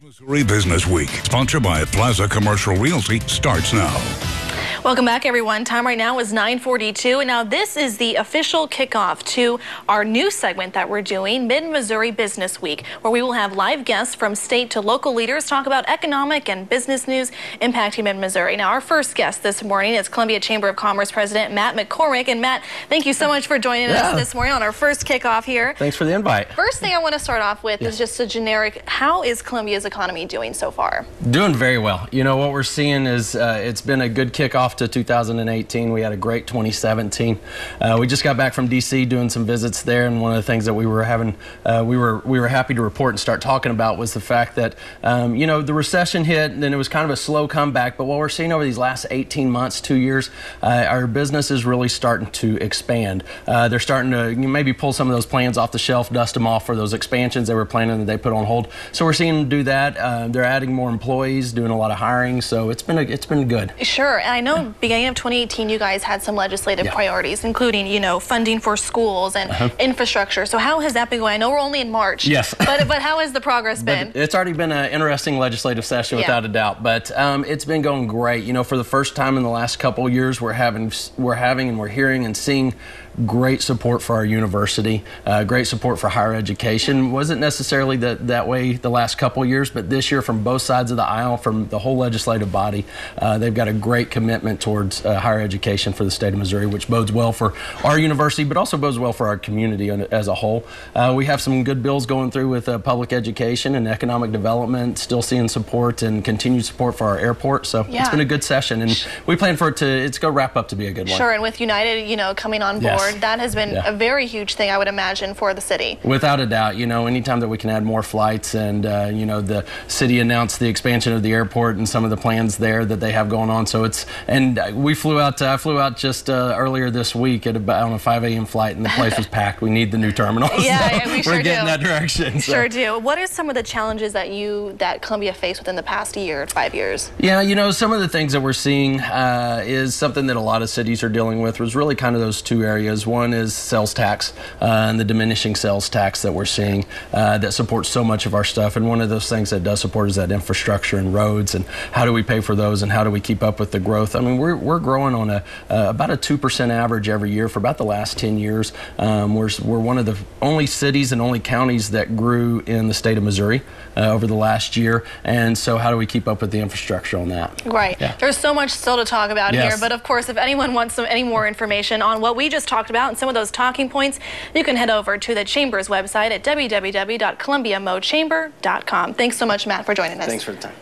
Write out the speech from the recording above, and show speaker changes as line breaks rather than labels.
Missouri Business Week, sponsored by Plaza Commercial Realty, starts now.
Welcome back, everyone. Time right now is 9:42, and now this is the official kickoff to our new segment that we're doing, Mid-Missouri Business Week, where we will have live guests from state to local leaders talk about economic and business news impacting Mid-Missouri. Now, our first guest this morning is Columbia Chamber of Commerce President Matt McCormick. And Matt, thank you so much for joining us this morning on our first kickoff here.
Thanks for the invite.
First thing I want to start off with is just a generic, how is Columbia's economy doing so far?
Doing very well. You know, what we're seeing is it's been a good kickoff to 2018. We had a great 2017. We just got back from D.C. doing some visits there, and one of the things that we were having, we were happy to report and start talking about was the fact that, you know, the recession hit, and then it was kind of a slow comeback, but what we're seeing over these last 18 months, 2 years, our business is really starting to expand. They're starting to maybe pull some of those plans off the shelf, dust them off for those expansions they were planning that they put on hold. So we're seeing them do that. They're adding more employees, doing a lot of hiring, so it's been good.
Sure, and I know beginning of 2018 you guys had some legislative priorities, including, you know, funding for schools and infrastructure. So how has that been going? I know we're only in March.
Yes.
but how has the progress been?
It's already been an interesting legislative session without a doubt, but it's been going great. You know, for the first time in the last couple of years, we're hearing and seeing great support for our university, great support for higher education. Wasn't necessarily that way the last couple of years, but this year from both sides of the aisle, from the whole legislative body, they've got a great commitment towards higher education for the state of Missouri, which bodes well for our university, but also bodes well for our community as a whole. We have some good bills going through with public education and economic development, still seeing support and continued support for our airport. So it's been a good session, and we plan for it to wrap up to be a good one.
Sure, and with United, you know, coming on board, that has been a very huge thing, I would imagine, for the city. Without
a doubt. You know, anytime that we can add more flights, and you know, the city announced the expansion of the airport and some of the plans there that they have going on. So we flew out. I flew out just earlier this week at about on a 5 a.m. flight, and the place was packed. We need the new terminal.
Yeah,
so
we sure
we're getting that direction.
We sure do. What are some of the challenges that Columbia faced within the past year, 5 years?
Yeah, you know, some of the things that we're seeing is something that a lot of cities are dealing with. Was really kind of those two areas. One is sales tax and the diminishing sales tax that we're seeing that supports so much of our stuff. And one of those things that does support is that infrastructure and roads, and how do we pay for those, and how do we keep up with the growth? I mean, we're growing on about a 2% average every year for about the last 10 years. We're one of the only cities and only counties that grew in the state of Missouri over the last year. And so how do we keep up with the infrastructure on that?
Right. Yeah. There's so much still to talk about here, but of course, if anyone wants any more information on what we just talked about and some of those talking points, you can head over to the Chamber's website at www.columbiamochamber.com. Thanks so much, Matt, for joining us.
Thanks for the time.